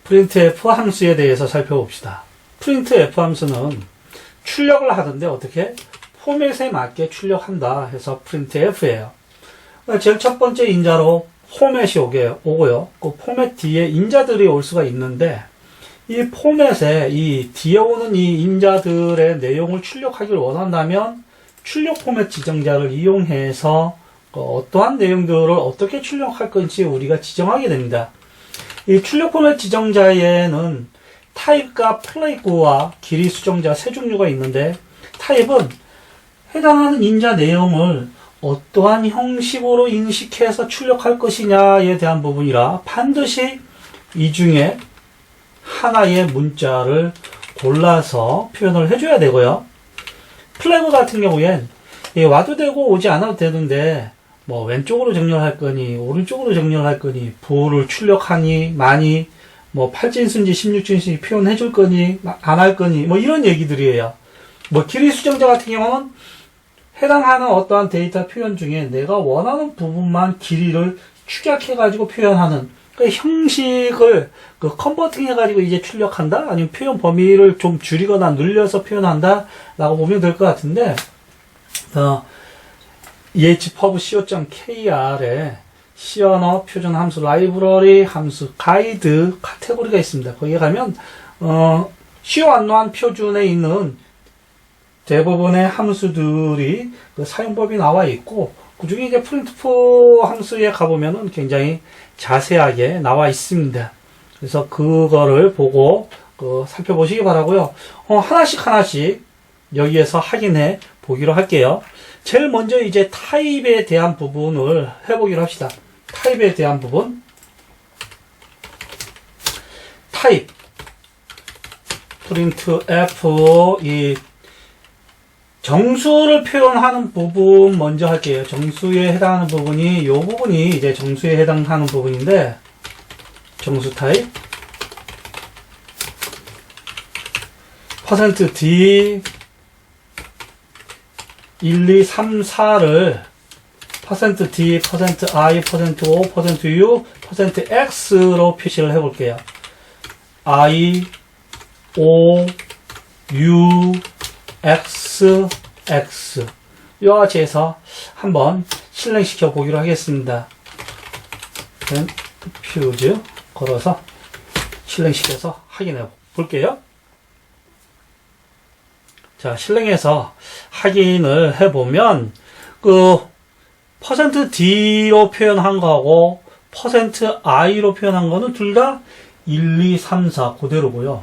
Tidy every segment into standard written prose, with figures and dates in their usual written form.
printf 함수에 대해서 살펴봅시다. printf 함수는 출력을 하던데 어떻게? 포맷에 맞게 출력한다 해서 printf예요. 제일 첫 번째 인자로 포맷이 오고요. 그 포맷 뒤에 인자들이 올 수가 있는데 이 포맷에 이 뒤에 오는 이 인자들의 내용을 출력하기를 원한다면 출력 포맷 지정자를 이용해서 어떠한 내용들을 어떻게 출력할 건지 우리가 지정하게 됩니다. 이 출력 포맷 지정자에는 타입과 플레이구와 길이 수정자 세 종류가 있는데 타입은 해당하는 인자 내용을 어떠한 형식으로 인식해서 출력할 것이냐에 대한 부분이라 반드시 이 중에 하나의 문자를 골라서 표현을 해줘야 되고요. 플래그 같은 경우엔 와도 되고 오지 않아도 되는데 뭐 왼쪽으로 정렬할 거니 오른쪽으로 정렬할 거니 부호를 출력하니 많이 뭐 8진수인지 16진수인지 표현해 줄 거니 안 할 거니 뭐 이런 얘기들이에요. 뭐 길이 수정자 같은 경우는 해당하는 어떠한 데이터 표현 중에 내가 원하는 부분만 길이를 축약해 가지고 표현하는 그 형식을 컨버팅 해 가지고 이제 출력한다 아니면 표현 범위를 좀 줄이거나 늘려서 표현한다 라고 보면 될 것 같은데 ehpub.co.kr에 C 언어 표준 함수 라이브러리 함수 가이드 카테고리가 있습니다. 거기에 가면 C 완료한 표준에 있는 대부분의 함수들이 그 사용법이 나와 있고 그 중에 이제 printf 함수에 가보면은 굉장히 자세하게 나와 있습니다. 그래서 그거를 보고 살펴보시기 바라고요. 하나씩 여기에서 확인해 보기로 할게요. 제일 먼저 이제 타입에 대한 부분을 해보기로 합시다. 타입에 대한 부분. 타입. printf 이 정수를 표현하는 부분 먼저 할게요. 정수에 해당하는 부분이 이 부분이 이제 정수에 해당하는 부분인데 정수 타입 %d 1, 2, 3, 4를 %d, %i, %o, %u, %x로 표시를 해볼게요. i, o, u, x, x 이와 같이 해서 한번 실행시켜 보기로 하겠습니다. 퓨즈 걸어서 실행시켜서 확인해 볼게요. 자, 실행해서 확인을 해보면 %d로 표현한 거하고 %i로 표현한 거는 둘 다 1, 2, 3, 4 그대로고요.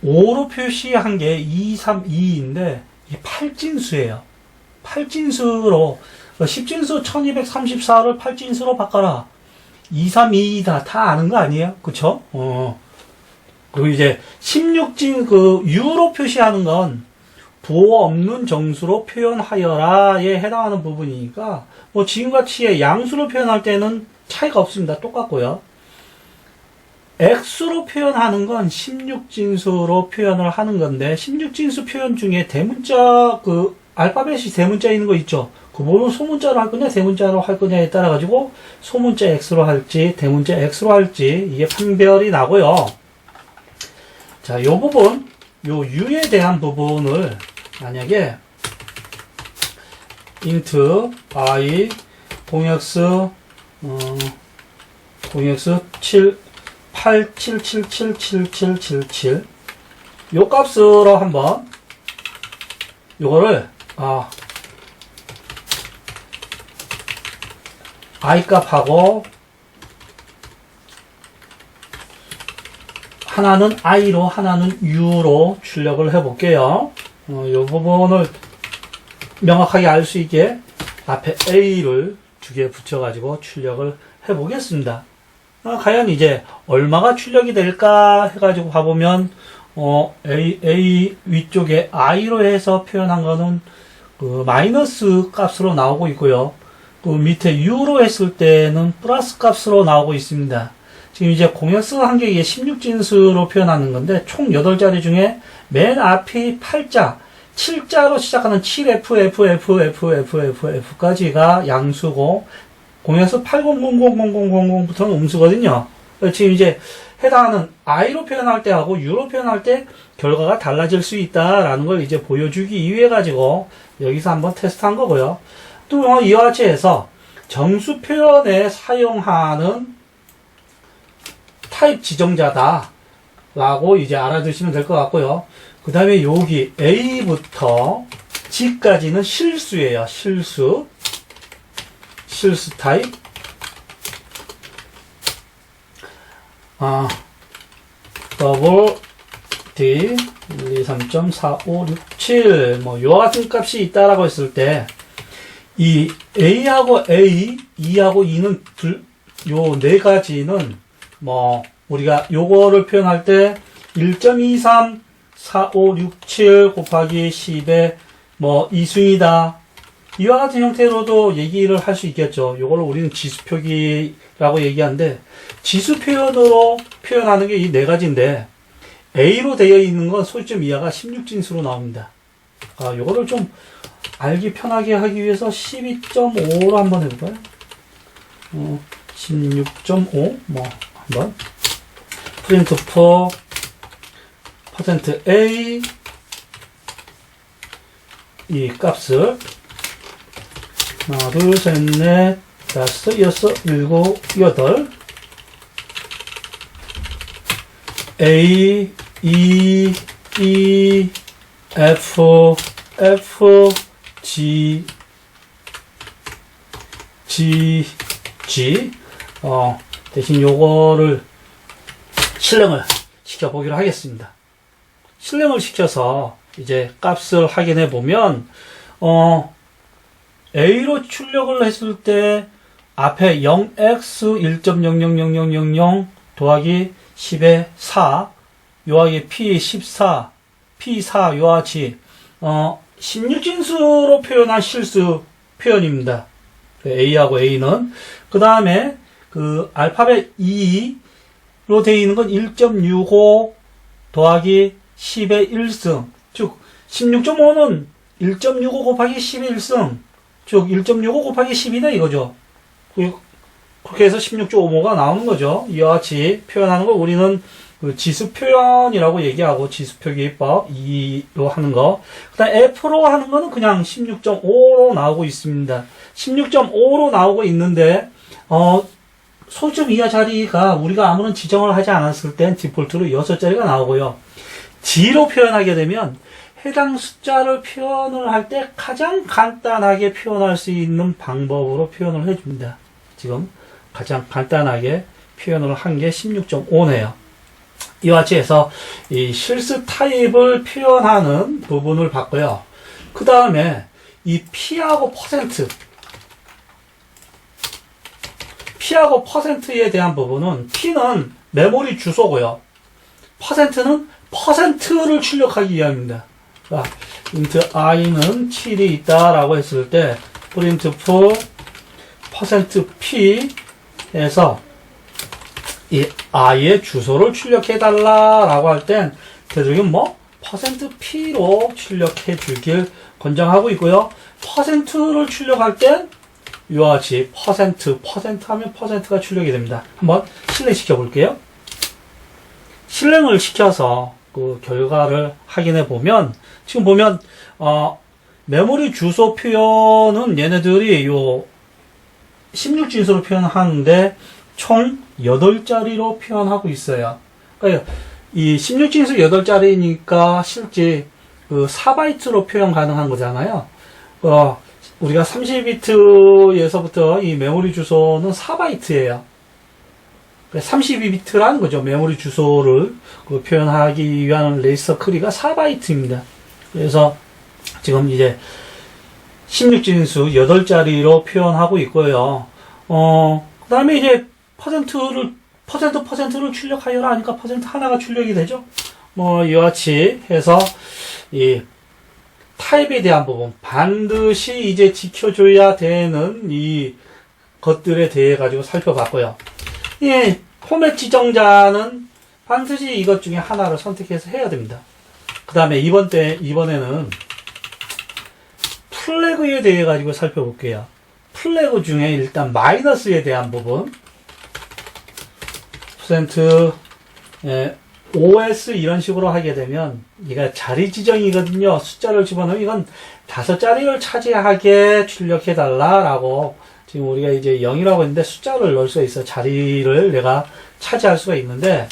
5로 표시한 게 2, 3, 2인데 이게 8진수예요. 8진수로 10진수 1234를 8진수로 바꿔라. 2, 3, 2다 다 아는 거 아니에요? 그쵸? 그리고 이제 16진 U로 표시하는 건 부호 없는 정수로 표현하여라에 해당하는 부분이니까 뭐 지금같이 양수로 표현할 때는 차이가 없습니다. 똑같고요. X로 표현하는 건 16진수로 표현을 하는 건데 16진수 표현 중에 대문자 알파벳이 대문자 있는 거 있죠. 그거를 소문자로 할 거냐 대문자로 할 거냐에 따라 가지고 소문자 X로 할지 대문자 X로 할지 이게 판별이 나고요. 자, 요 부분 요 U에 대한 부분을 만약에 int i 공역수 87777777 요 값으로 한번 요거를 i 값하고 하나는 i로 하나는 u로 출력을 해 볼게요. 요 부분을 명확하게 알 수 있게 앞에 a를 두 개 붙여 가지고 출력을 해 보겠습니다. 과연 이제 얼마가 출력이 될까 해가지고 봐보면 A 위쪽에 i로 해서 표현한 거는 마이너스 값으로 나오고 있고요. 밑에 u로 했을 때는 플러스 값으로 나오고 있습니다. 지금 이제 공역수 한 개에 16진수로 표현하는 건데 총 8자리 중에 맨 앞이 8자 7자로 시작하는 7FFFFFF까지가 양수고 0에서 80000000부터는 음수거든요. 지금 이제 해당하는 I로 표현할 때하고 U로 표현할 때 결과가 달라질 수 있다라는 걸 이제 보여주기 위해 가지고 여기서 한번 테스트한 거고요. 또 이와 같이 해서 정수 표현에 사용하는 타입 지정자다 라고 이제 알아두시면 될 것 같고요. 그 다음에 여기 A부터 G까지는 실수예요. 실수 타입. 더블 D 1, 2, 3, 4, 5, 6, 7 뭐 요와 같은 값이 있다라고 했을 때 이 A하고 A, E하고 E는 요 네 가지는 뭐 우리가 요거를 표현할 때 1.23 4, 5, 6, 7 곱하기 10의 뭐 이수이다. 이와 같은 형태로도 얘기를 할 수 있겠죠. 요걸 우리는 지수표기라고 얘기하는데 지수 표현으로 표현하는 게 이 네 가지인데 A로 되어 있는 건 소수점 이하가 16진수로 나옵니다. 요거를 좀 알기 편하게 하기 위해서 12.5로 한번 해볼까요? 16.5 뭐 한번 프린트 for %A 이 값을 하나, 둘, 셋, 넷, 다섯, 여섯, 일곱, 여덟 A, E, E, F, F, G, G, G 대신 요거를 실행을 시켜보기로 하겠습니다. 실행을 시켜서 이제 값을 확인해 보면 A로 출력을 했을 때 앞에 0x 1.000000 더하기 10의 4 요하기 p 14 p4 요와 같이 16진수로 표현한 실수 표현입니다. A하고 A는 그 다음에 그 알파벳 2로 되어 있는 건 1.65 더하기 10의 1승 즉 16.5는 1.65 곱하기 10의 1승 즉 1.65 곱하기 10이다 이거죠. 그렇게 해서 16.55가 나오는 거죠. 이와 같이 표현하는 걸 우리는 그 지수 표현이라고 얘기하고 지수 표기법 2로 하는 거. 그 다음 F로 하는 거는 그냥 16.5로 나오고 있습니다. 16.5로 나오고 있는데 소수점 이하 자리가 우리가 아무런 지정을 하지 않았을 땐 디폴트로 6자리가 나오고요. G로 표현하게 되면 해당 숫자를 표현을 할 때 가장 간단하게 표현할 수 있는 방법으로 표현을 해줍니다. 지금 가장 간단하게 표현을 한 게 16.5네요. 이와 같이 해서 이 실수 타입을 표현하는 부분을 봤고요. 그 다음에 이 P하고 %에 대한 부분은 P는 메모리 주소고요. %는 %를 출력하기 위함입니다. int i는 7이 있다라고 했을 때 print for %p 에서 이 i의 주소를 출력해 달라라고 할 땐 되도록이면 뭐 %p로 출력해 주길 권장하고 있고요. %를 출력할 땐 이와 같이 % 하면 %가 출력이 됩니다. 한번 실행시켜 볼게요. 실행을 시켜서 그 결과를 확인해 보면 지금 보면 메모리 주소 표현은 얘네들이 요 16진수로 표현하는데 총 8자리로 표현하고 있어요. 그러니까 이 16진수 8자리니까 실제 그 4바이트로 표현 가능한 거잖아요. 우리가 32비트에서부터 이 메모리 주소는 4바이트예요. 32비트라는 거죠. 메모리 주소를 표현하기 위한 레지스터 크기가 4바이트입니다. 그래서 지금 이제 16진수 8자리로 표현하고 있고요. 그 다음에 이제 %를 출력하여라 하니까 % 하나가 출력이 되죠. 뭐 이와 같이 해서 이 타입에 대한 부분 반드시 이제 지켜줘야 되는 이 것들에 대해 가지고 살펴봤고요. 이 포맷 지정자는 반드시 이것 중에 하나를 선택해서 해야 됩니다. 그 다음에 이번에는 플래그에 대해 가지고 살펴볼게요. 플래그 중에 일단 마이너스에 대한 부분, 퍼센트 OS 이런 식으로 하게 되면 이가 자리 지정이거든요. 숫자를 집어넣으면 이건 5자리를 차지하게 출력해 달라라고, 지금 우리가 이제 0이라고 했는데 숫자를 넣을 수가 있어. 자리를 내가 차지할 수가 있는데,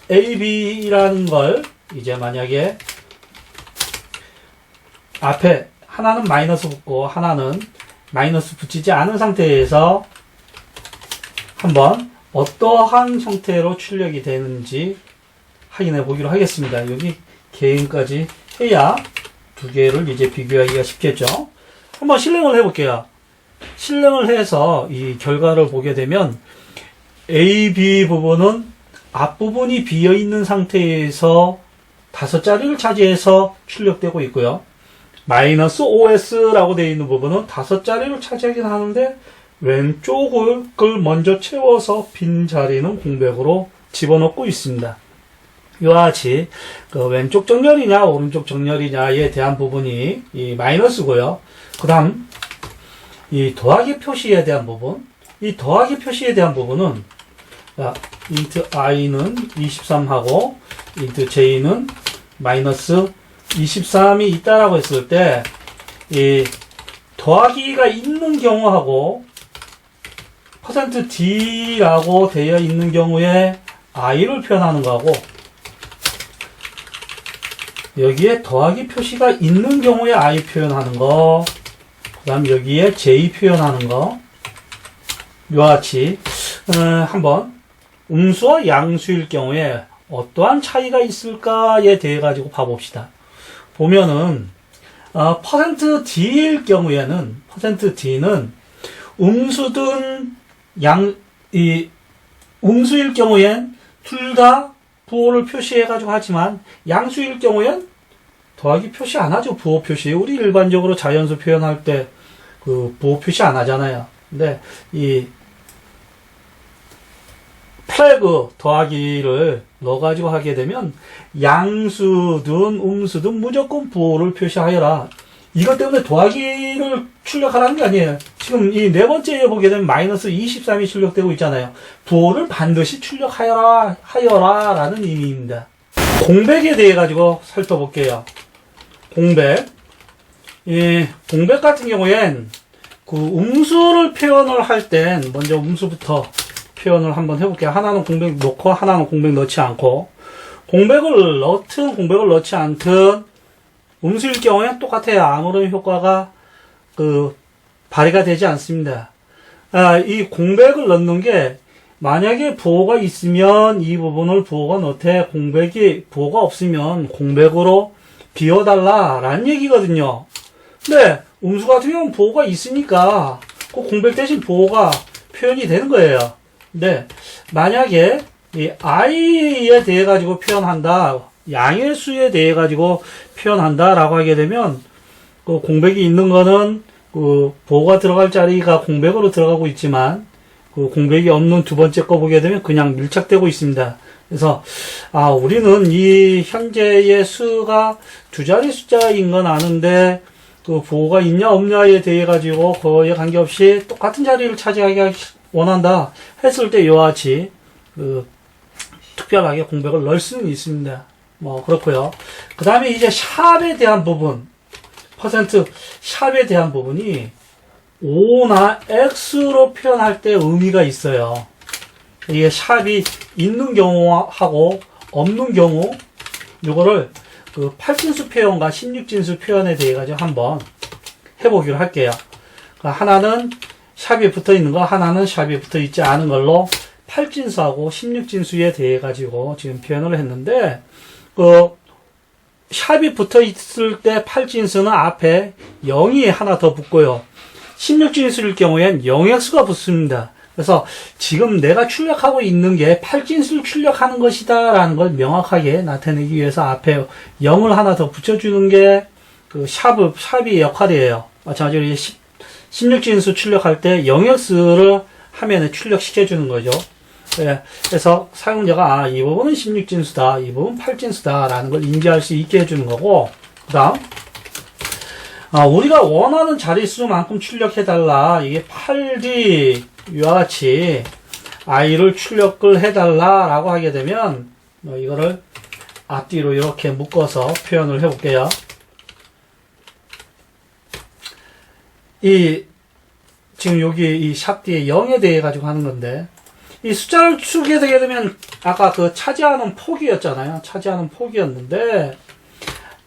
AB라는 걸 이제 만약에 앞에 하나는 마이너스 붙고 하나는 마이너스 붙이지 않은 상태에서 한번 어떠한 형태로 출력이 되는지 확인해 보기로 하겠습니다. 여기 개인까지 해야 두 개를 이제 비교하기가 쉽겠죠. 한번 실행을 해 볼게요. 실행을 해서 이 결과를 보게 되면 A, B 부분은 앞부분이 비어 있는 상태에서 5자리를 차지해서 출력되고 있고요. 마이너스 OS라고 되어 있는 부분은 5자리를 차지하긴 하는데 왼쪽을 먼저 채워서 빈 자리는 공백으로 집어넣고 있습니다. 이와 같이 그 왼쪽 정렬이냐 오른쪽 정렬이냐에 대한 부분이 이 마이너스고요. 그 다음 이 더하기 표시에 대한 부분, 이 더하기 표시에 대한 부분은 int i는 23하고 int j는 마이너스 23이 있다라고 했을 때 이 더하기가 있는 경우하고 %d라고 되어 있는 경우에 i를 표현하는 거하고, 여기에 더하기 표시가 있는 경우에 i 표현하는 거, 그 다음 여기에 j 표현하는 거, 이와 같이 한번 음수와 양수일 경우에 어떠한 차이가 있을까에 대해 가지고 봐봅시다. 보면은 %d일 경우에는 %d는 음수든 음수일 경우엔 둘 다 부호를 표시해 가지고 하지만 양수일 경우엔 더하기 표시 안 하죠. 부호 표시. 우리 일반적으로 자연수 표현할 때 그 부호 표시 안 하잖아요. 근데 이 플래그 더하기를 넣어가지고 하게 되면 양수든 음수든 무조건 부호를 표시하여라. 이것 때문에 더하기를 출력하라는 게 아니에요. 지금 이 네 번째에 보게 되면 마이너스 23이 출력되고 있잖아요. 부호를 반드시 출력하여라 라는 의미입니다. 공백에 대해 가지고 살펴볼게요. 공백. 공백 같은 경우엔 그 음수를 표현을 할 땐 먼저 음수부터 표현을 한번 해볼게요. 하나는 공백 넣고 하나는 공백 넣지 않고, 공백을 넣든 공백을 넣지 않든 음수일 경우에 똑같아요. 아무런 효과가 발휘가 되지 않습니다. 이 공백을 넣는 게 만약에 부호가 있으면 이 부분을 부호가 넣되 부호가 없으면 공백으로 비워달라라는 얘기거든요. 근데 음수 같은 경우는 부호가 있으니까 그 공백 대신 부호가 표현이 되는 거예요. 근데 만약에 이 i에 대해 가지고 표현한다, 양의 수에 대해 가지고 표현한다라고 하게 되면 그 공백이 있는 거는 그 부호가 들어갈 자리가 공백으로 들어가고 있지만 그 공백이 없는 두 번째 거 보게 되면 그냥 밀착되고 있습니다. 그래서 우리는 이 현재의 수가 두 자리 숫자인 건 아는데 그 부호가 있냐 없냐에 대해 가지고 그거에 관계없이 똑같은 자리를 차지하기 원한다 했을 때 이와 같이 특별하게 공백을 넣을 수는 있습니다. 뭐 그렇고요. 그 다음에 이제 샵에 대한 부분, 샵에 대한 부분이 O나 X로 표현할 때 의미가 있어요. 이게 샵이 있는 경우하고 없는 경우, 이거를 그 8진수 표현과 16진수 표현에 대해 가지고 한번 해보기로 할게요. 하나는 샵이 붙어 있는 거, 하나는 샵이 붙어 있지 않은 걸로 8진수하고 16진수에 대해 가지고 지금 표현을 했는데, 샵이 붙어 있을 때 8진수는 앞에 0이 하나 더 붙고요. 16진수일 경우엔 0x가 붙습니다. 그래서 지금 내가 출력하고 있는 게 8진수를 출력하는 것이다 라는 걸 명확하게 나타내기 위해서 앞에 0을 하나 더 붙여주는 게 그 샵의 역할이에요. 마찬가지로 16진수 출력할 때 0x를 화면에 출력시켜주는 거죠. 그래서 사용자가 이 부분은 16진수다, 이 부분은 8진수다 라는 걸 인지할 수 있게 해주는 거고, 그 다음 우리가 원하는 자릿수만큼 출력해달라. 이게 8D 이와 같이 i를 출력을 해달라라고 하게 되면 이거를 앞뒤로 이렇게 묶어서 표현을 해볼게요. 지금 여기 이 샵 뒤에 0에 대해 가지고 하는 건데, 이 숫자를 추게 되게 되면 아까 그 차지하는 폭이었잖아요. 차지하는 폭이었는데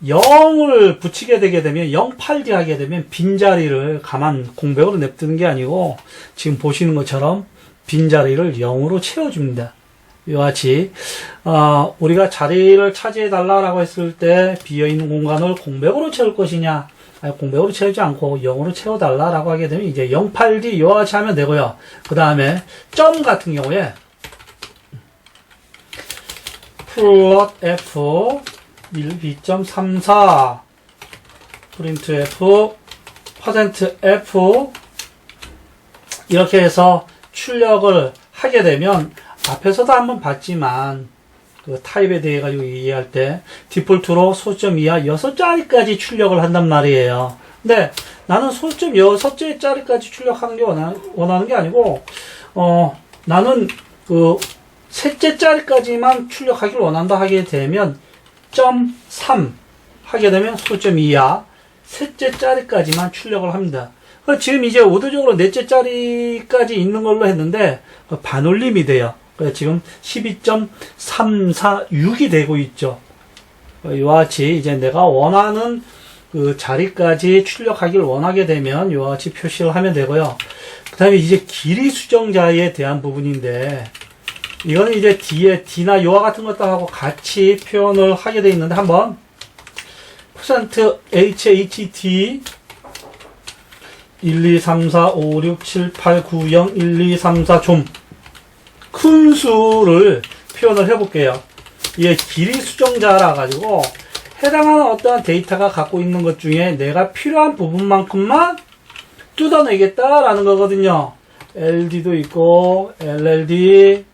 0을 붙이게 되게 되면 08D 하게 되면 빈자리를 가만 공백으로 냅두는 게 아니고 지금 보시는 것처럼 빈자리를 0으로 채워줍니다. 이와 같이 우리가 자리를 차지해 달라고 했을 때 비어있는 공간을 공백으로 채울 것이냐, 아니, 공백으로 채우지 않고 0으로 채워달라고 하게 되면 이제 08D 이와 같이 하면 되고요. 그 다음에 점 같은 경우에 플롯 F 1B.34 프린트 F %F 이렇게 해서 출력을 하게 되면 앞에서도 한번 봤지만 그 타입에 대해 가지고 이해할 때 디폴트로 소점 이하 6자리까지 출력을 한단 말이에요. 근데 나는 소점 6자리까지 출력하는 게 원하는 게 아니고 나는 그 셋째 자리까지만 출력하기를 원한다 하게 되면 0.3 하게 되면 소점 이하 셋째 자리까지만 출력을 합니다. 지금 이제 의도적으로 넷째 자리까지 있는 걸로 했는데 반올림이 돼요. 지금 12.346이 되고 있죠. 이와 같이 이제 내가 원하는 그 자리까지 출력하기를 원하게 되면 이와 같이 표시를 하면 되고요. 그 다음에 이제 길이 수정자에 대한 부분인데, 이거는 이제 뒤에 D나 요와 같은 것들하고 같이 표현을 하게 되어 있는데, 한번 %HHD 1, 2, 3, 4, 5, 6, 7, 8, 9, 0, 1, 2, 3, 4 좀 큰 수를 표현을 해볼게요. 이게 길이 수정자라 가지고 해당하는 어떠한 데이터가 갖고 있는 것 중에 내가 필요한 부분만큼만 뜯어내겠다라는 거거든요. LD도 있고 LLD,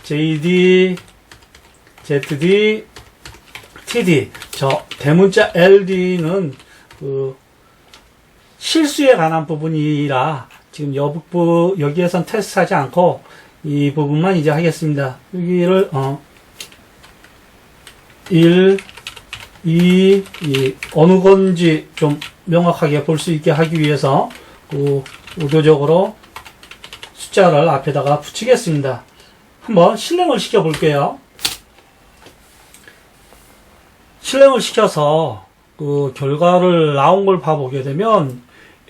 JD, ZD, TD. 저 대문자 LD는 그 실수에 관한 부분이라 지금 여기에선 테스트하지 않고 이 부분만 이제 하겠습니다. 여기를 1, 2, 어느 건지 좀 명확하게 볼 수 있게 하기 위해서 의도적으로 숫자를 앞에다가 붙이겠습니다. 한번 실행을 시켜 볼게요. 실행을 시켜서 그 결과를 나온 걸 봐보게 되면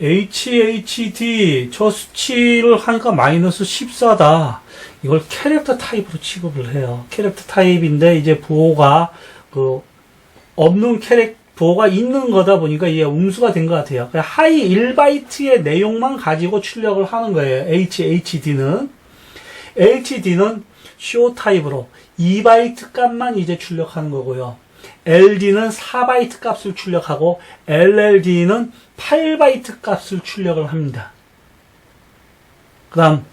HHD 저 수치를 하니까 마이너스 14다. 이걸 캐릭터 타입으로 취급을 해요. 캐릭터 타입인데 이제 부호가 없는 부호가 있는 거다 보니까 이게 음수가 된 것 같아요. 하이 1바이트의 내용만 가지고 출력을 하는 거예요. HHD는 쇼 타입으로 2바이트 값만 이제 출력하는 거고요. LD는 4바이트 값을 출력하고 LLD는 8바이트 값을 출력을 합니다. 그 다음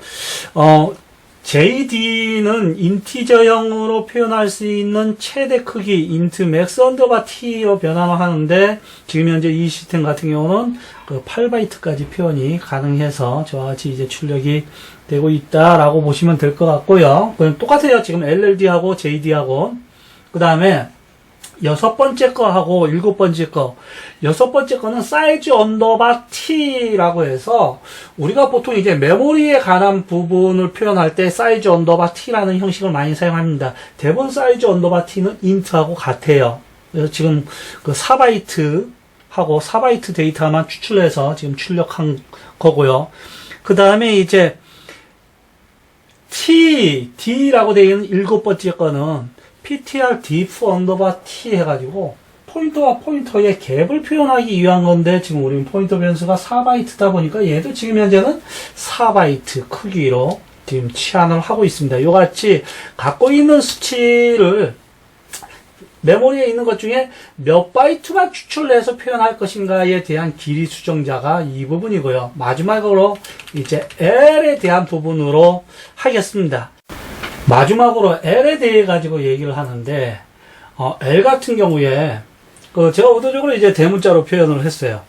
JD는 인티저형으로 표현할 수 있는 최대 크기 int max underbar t로 변환을 하는데, 지금 현재 이 시스템 같은 경우는 그 8바이트까지 표현이 가능해서 저와 같이 이제 출력이 되고 있다라고 보시면 될 것 같고요. 그럼 똑같아요. 지금 LLD하고 JD하고. 그 다음에 6번째 거하고 7번째 거. 6번째 거는 사이즈 언더바 t라고 해서 우리가 보통 이제 메모리에 관한 부분을 표현할 때 사이즈 언더바 t라는 형식을 많이 사용합니다. 대부분 사이즈 언더바 t는 int하고 같아요. 그래서 지금 그 4바이트하고 4바이트 데이터만 추출해서 지금 출력한 거고요. 그 다음에 이제 D라고 되어 있는 7번째 거는 PTR diff underbar t 해가지고 포인터와 포인터의 갭을 표현하기 위한 건데, 지금 우리는 포인터 변수가 4바이트다 보니까 얘도 지금 현재는 4바이트 크기로 지금 치환을 하고 있습니다. 이같이 갖고 있는 수치를 메모리에 있는 것 중에 몇 바이트만 추출해서 표현할 것인가에 대한 길이 수정자가 이 부분이고요. 마지막으로 이제 L에 대한 부분으로 하겠습니다. 마지막으로 L에 대해 가지고 얘기를 하는데, L 같은 경우에 제가 의도적으로 이제 대문자로 표현을 했어요.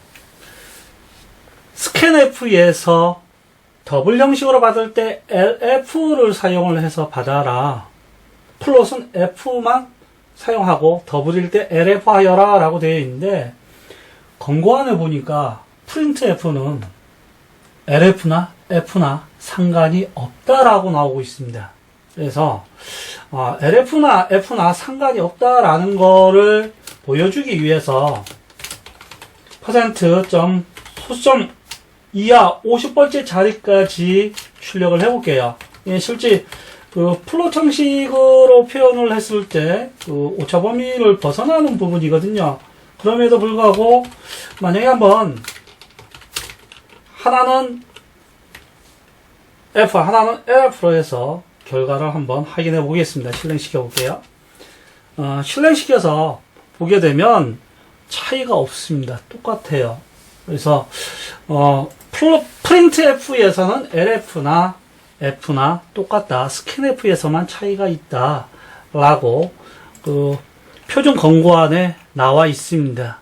스캔F에서 더블 형식으로 받을 때 LF를 사용을 해서 받아라. 플롯은 F만 사용하고 더블일 때 LF 하여라 라고 되어 있는데, 권고안에 보니까 printf는 LF나 F나 상관이 없다라고 나오고 있습니다. 그래서 LF나 F나 상관이 없다라는 거를 보여주기 위해서 %점 소수점 이하 50번째 자리까지 출력을 해볼게요. 예, 실제 플롯 형식으로 표현을 했을 때 오차 범위를 벗어나는 부분이거든요. 그럼에도 불구하고 만약에 한번 하나는 F, 하나는 LF로 해서 결과를 한번 확인해 보겠습니다. 실행시켜 볼게요. 실행시켜서 보게 되면 차이가 없습니다. 똑같아요. 그래서 printf에서는 LF나 F나 똑같다. scanf에서만 차이가 있다 라고 표준 권고안에 나와 있습니다.